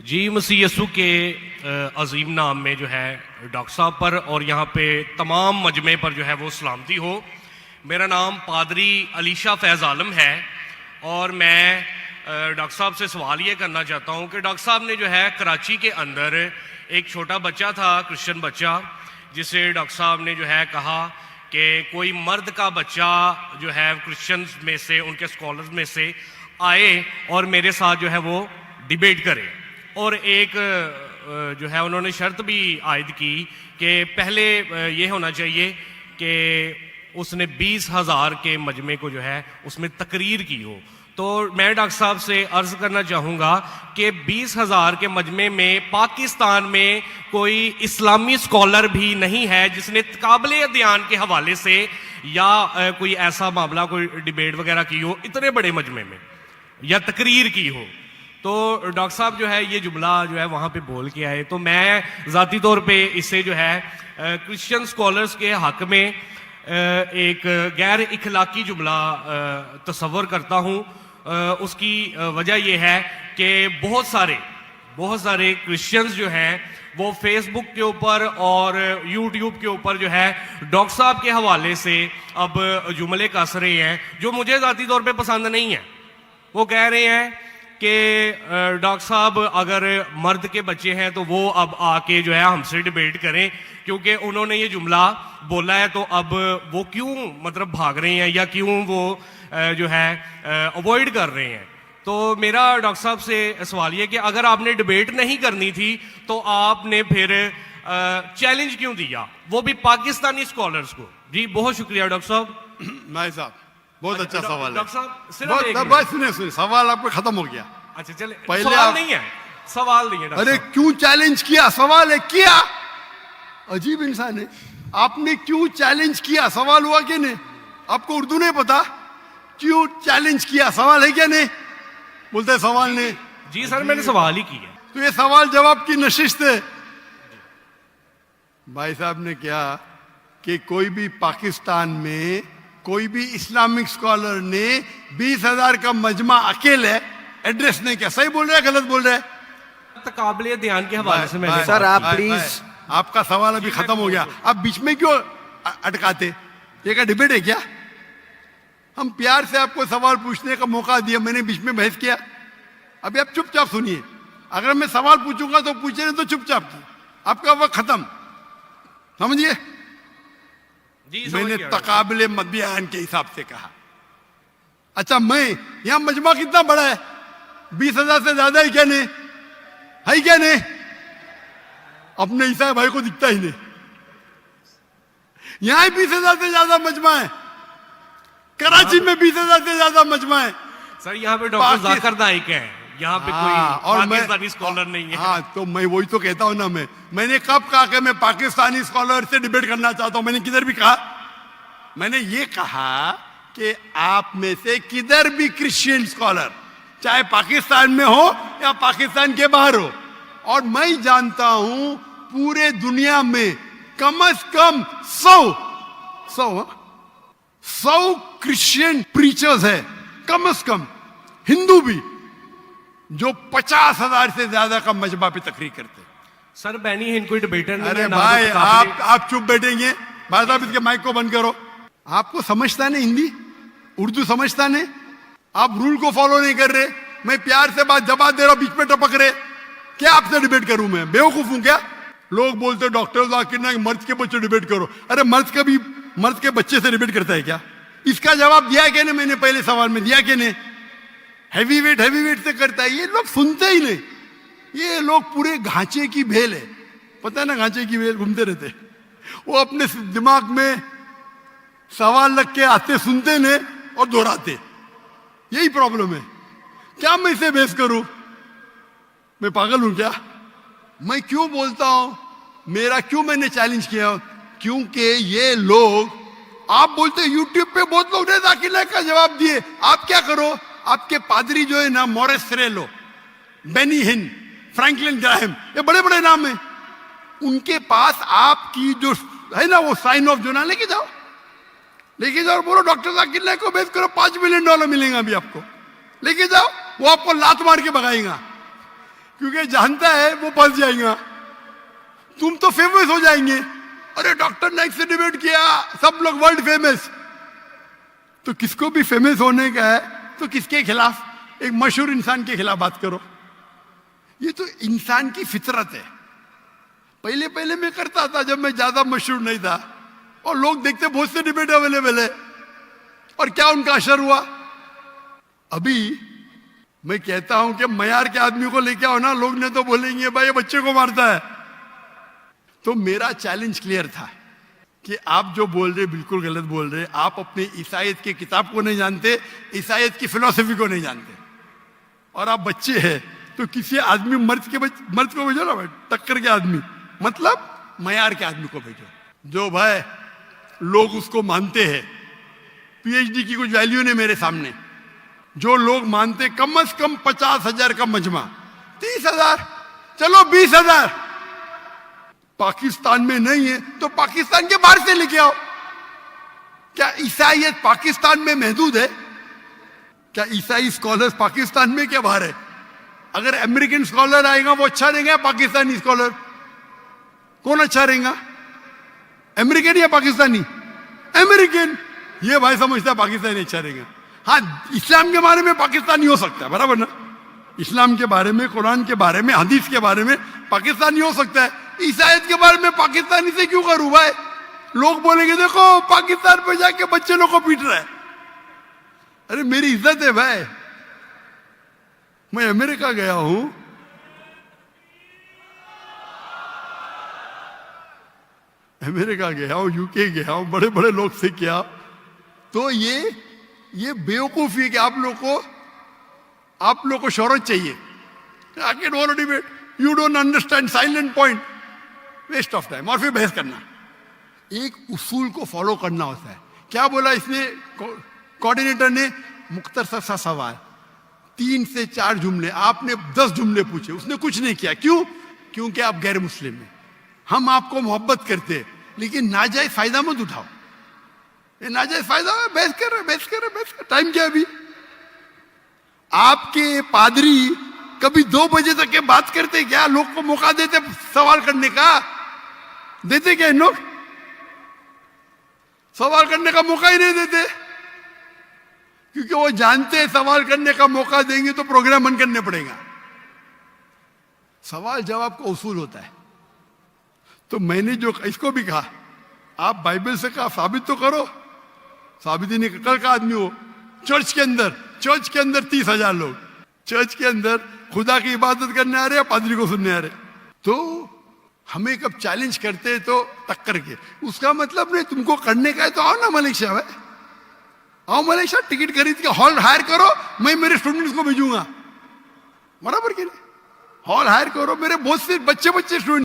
जी मसीह यसू के अजीम नाम में जो है डॉक्टर साहब पर और यहाँ पे तमाम मजमे पर जो है वो सलामती हो। मेरा नाम पादरी अलीशा फैज़ आलम है और मैं डॉक्टर साहब से सवाल ये करना चाहता हूँ कि डॉक्टर साहब ने जो है कराची के अंदर एक छोटा बच्चा था, क्रिश्चियन बच्चा, जिसे डॉक्टर साहब ने जो है कहा कि कोई मर्द का बच्चा जो है क्रिश्चियंस में से, उनके स्कॉलर्स में से आए और मेरे साथ जो है वो डिबेट करे। और एक जो है उन्होंने शर्त भी आयद की कि पहले ये होना चाहिए कि उसने 20,000 के मजमे को जो है उसमें तकरीर की हो। तो मैं डॉक्टर साहब से अर्ज़ करना चाहूँगा कि 20,000 के मजमे में पाकिस्तान में कोई इस्लामी स्कॉलर भी नहीं है जिसने काबिल अध्ययन के हवाले से या कोई ऐसा मामला, कोई डिबेट वगैरह की हो इतने बड़े मजमे में या तकरीर की हो। तो डॉक्टर साहब जो है ये जुमला जो है वहाँ पे बोल के आए, तो मैं ज़ाती तौर पे इससे जो है क्रिश्चियन स्कॉलर्स के हक़ में एक गैर इखलाकी जुमला तस्वर करता हूँ। उसकी वजह यह है कि बहुत सारे क्रिश्चियंस जो हैं वो फेसबुक के ऊपर और यूट्यूब के ऊपर जो है डॉक्टर साहब के हवाले से अब जुमले कस रहे हैं जो मुझे ज़ाती तौर पे पसंद नहीं है। वो कह रहे हैं कि डॉक्टर साहब अगर मर्द के बच्चे हैं तो वो अब आके जो है हमसे डिबेट करें, क्योंकि उन्होंने ये जुमला बोला है तो अब वो क्यों मतलब भाग रहे हैं या क्यों वो जो है अवॉइड कर रहे हैं। तो मेरा डॉक्टर साहब से सवाल ये कि अगर आपने डिबेट नहीं करनी थी तो आपने फिर चैलेंज क्यों दिया, वो भी पाकिस्तानी स्कॉलर्स को। जी बहुत शुक्रिया डॉक्टर साहब। नाई साहब बहुत अच्छा सवाल है। डॉक्टर साहब सुनिए सवाल आपका खत्म हो गया। अच्छा चले, पहले सवाल नहीं है, सवाल नहीं है। अरे क्यों चैलेंज किया, सवाल है किया। अजीब इंसान है, आपने क्यों चैलेंज किया, सवाल हुआ कि नहीं। आपको उर्दू नहीं पता, क्यों चैलेंज किया, सवाल है क्या नहीं। बोलते हैं सवाल नहीं। जी सर मैंने सवाल ही किया। तो ये सवाल जवाब की नशिस्त है। भाई साहब ने क्या कि कोई भी पाकिस्तान में कोई भी इस्लामिक स्कॉलर ने 20,000 का मजमा अकेले एड्रेस नहीं किया। सही बोल रहे हैं गलत बोल रहे हैं? काबिल ध्यान के हवाले से मैंने सर आप प्लीज, आपका सवाल अभी खत्म हो गया, आप बीच में क्यों अटकाते। ये क्या डिबेट है क्या? हम प्यार से आपको सवाल पूछने का मौका दिया, मैंने बीच में बहस किया। अभी आप चुपचाप सुनिए, अगर मैं सवाल पूछूंगा तो पूछे नहीं तो चुपचाप की, आपका वक्त खत्म, समझिए। मैंने तकाबिले बयान के हिसाब से कहा। अच्छा मैं यहां मजमा कितना बड़ा है, 20,000 से ज्यादा है क्या नहीं, है क्या नहीं। अपने ईसाई भाई को दिखता ही नहीं, यहां 20,000 से ज्यादा मजमा है, कराची में 20,000 से ज्यादा मजमा है। सर यहाँ पे डॉक्टर जाकिर नाइक है, यहाँ पे कोई पाकिस्तानी स्कॉलर नहीं है। हाँ तो मैं वही तो कहता हूं ना, मैंने कब कहा कि मैं पाकिस्तानी स्कॉलर से डिबेट करना चाहता हूं। मैंने किधर भी कहा, मैंने ये कहा कि आप में से किधर भी क्रिश्चियन स्कॉलर चाहे पाकिस्तान में हो या पाकिस्तान के बाहर हो, और मैं जानता हूं पूरे दुनिया में कम से कम 100 क्रिश्चियन प्रीचर्स है, कम से कम हिंदू भी, जो 50,000 से ज्यादा का मजमा पे तकरीर करते। सर बैनी हिंद कोई डिबेटर नहीं। अरे भाई आप चुप बैठेंगे, भाई साहब इसके माइक को बंद करो। आपको समझता नहीं हिंदी, उर्दू समझता नहीं, आप रूल को फॉलो नहीं कर रहे। मैं प्यार से बात जवाब दे रहा हूं, बीच में टपक रहे। क्या आपसे डिबेट करूं मैं, बेवकूफ हूं क्या? लोग बोलते डॉक्टर जाकिर नाइक मर्द के बच्चे डिबेट करो। अरे मर्द के बच्चे से डिबेट करता है क्या? इसका जवाब दिया क्या नहीं, मैंने पहले सवाल में दिया कि नहीं। हैवी वेट से करता है, ये लोग सुनते ही नहीं। ये लोग पूरे घांचे की भेल है, पता है ना, घांचे की भेल घूमते रहते। वो अपने दिमाग में सवाल रख के आते, सुनते नहीं और दोहराते, यही प्रॉब्लम है। क्या मैं इसे बहस करूं, मैं पागल हूं क्या? मैं क्यों बोलता हूं, क्यों मैंने चैलेंज किया, क्योंकि ये लोग, आप बोलते यूट्यूब पे बहुत लोग ने जाकिर नाइक का जवाब दिए। आप क्या करो, आपके पादरी जो है ना, मॉरिस रेलो, बेनी हिन, फ्रैंकलिन ग्राहम, ये बड़े बड़े नाम हैं, उनके पास आपकी जो है ना वो साइन ऑफ जो ना लेके जाओ, बोलो डॉक्टर जाकिर नाइक को बेच करो, $5 मिलियन मिलेगा अभी आपको, लेके जाओ। वो आपको लात मार के भगाएगा क्योंकि जानता है वो फंस जाएगा। तुम तो फेमस हो जाएंगे, अरे डॉक्टर नाइक से डिबेट किया, सब लोग वर्ल्ड फेमस। तो किसको भी फेमस होने का है तो किसके खिलाफ? एक मशहूर इंसान के खिलाफ बात करो। ये तो इंसान की फितरत है। पहले पहले मैं करता था जब मैं ज्यादा मशहूर नहीं था, और लोग देखते बहुत से डिबेट अवेलेबल है, और क्या उनका असर हुआ? अभी मैं कहता हूं कि मयार के आदमी को लेके आओ ना, लोग ने तो बोलेंगे भाई ये बच्चे को मारता है। तो मेरा चैलेंज क्लियर था कि आप जो बोल रहे बिल्कुल गलत बोल रहे। आप अपने ईसाईयत की किताब को नहीं जानते, ईसाईयत की फिलॉसफी को नहीं जानते, और आप बच्चे हैं। तो किसी आदमी मर्द को भेजो ना भाई, टक्कर के आदमी, मतलब मयार के आदमी को भेजो, जो भाई लोग उसको मानते हैं। पीएचडी की कुछ वैल्यू नहीं मेरे सामने। जो लोग मानते कम से कम 50,000 का मजमा, 30,000, चलो 20,000। पाकिस्तान में नहीं है तो पाकिस्तान के बाहर से लेके आओ। क्या ईसाईयत पाकिस्तान में महदूद है? क्या ईसाई स्कॉलर्स पाकिस्तान में क्या बाहर है? अगर अमेरिकन स्कॉलर आएगा वो अच्छा रहेगा, पाकिस्तानी स्कॉलर कौन अच्छा रहेगा? अमेरिकन या पाकिस्तानी? अमेरिकन। ये भाई समझता है पाकिस्तानी अच्छा रहेगा। हाँ, इस्लाम के बारे में पाकिस्तानी हो सकता है, बराबर ना? इस्लाम के बारे में, कुरान के बारे में, हदीस के बारे में पाकिस्तानी हो सकता है। ईसाईयत के बारे में पाकिस्तानी से क्यों करूं भाई? लोग बोलेंगे देखो पाकिस्तान पे जाके बच्चे लोग को पीट रहा है। अरे मेरी इज्जत है भाई, मैं अमेरिका गया हूं, अमेरिका गया हूं, यूके गया हूं, बड़े बड़े लोग से किया। तो ये बेवकूफी है कि आप लोग को शोहरत चाहिए। आके don't debate, you don't understand, silent point, waste of time. और फिर बहस करना। एक उसूल को फॉलो करना होता है। क्या बोला इसने कोऑर्डिनेटर ने? मुख्तसर सा सवाल, 3 से 4 जुमले। आपने 10 जुमले पूछे, उसने कुछ नहीं किया। क्यों? क्योंकि आप गैर मुस्लिम हैं। हम आपको मोहब्बत करते हैं, लेकिन नाजायज फायदा मत उठाओ। ये नाजायज फायदा है, बहस कर। टाइम क्या अभी? आपके पादरी कभी 2 बजे तक के बात करते क्या? लोग को मौका देते सवाल करने का? देते क्या इन लोग? सवाल करने का मौका ही नहीं देते, क्योंकि वो जानते हैं सवाल करने का मौका देंगे तो प्रोग्राम बंद करने पड़ेगा। सवाल जवाब का उसूल होता है। तो मैंने जो इसको भी कहा, आप बाइबल से कहा साबित तो करो। साबित ही नहीं, कल का आदमी हो। चर्च के अंदर 30,000 लोग, चर्च के अंदर खुदा की इबादत करने आ रहे हैं, पादरी को सुनने आ रहे। तो हमें कब चैलेंज करते हैं तो टक्कर के, उसका मतलब नहीं तुमको करने का है तो आओ ना मलेशिया में, आओ मलेशिया, टिकट खरीद के हॉल हायर करो, मैं मेरे स्टूडेंट्स को भेजूंगा, बराबर के लिए हॉल हायर करो। मेरे बहुत से बच्चे स्टूडेंट